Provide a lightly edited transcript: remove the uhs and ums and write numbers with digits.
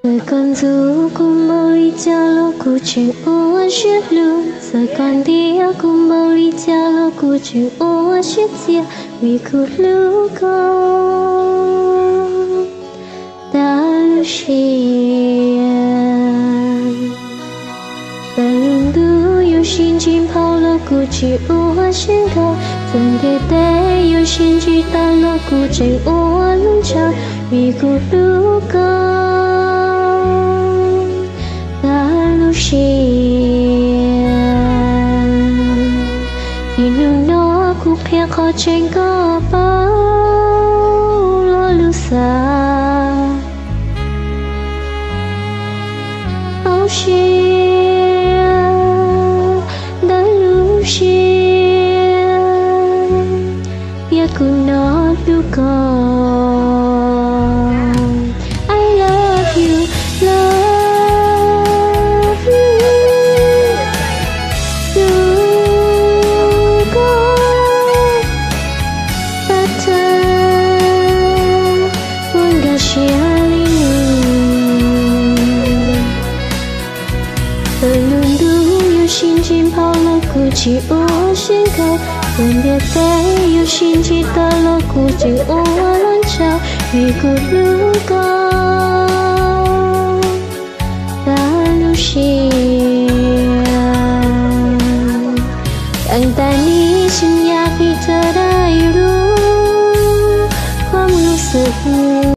Rồi con dù cùng bao ly cha lo cô chuyện ô chuyện lưu. Rồi con đi cùng bao ly cha lo cô chuyện ô chuyện chia. Vì cô lưu con ta lưu xìa. Và luôn đủ yêu xin chim phao lo cô chuyện ô chuyện cao. Dần để tế yêu xin chỉ ta lo cô chuyện ô luôn cha. Vì cô lưu con vì nung nó cũng phía khó tranh có bao lo lưu xa áo chia đã lưu chia biết cũng nó lưu con I love you love xin chim bao lo cô chỉ ô xin cao. Đừng biết tế yêu xin chỉ ta lo cô chỉ ô luôn chào. Vì cô lưu con đã lưu xin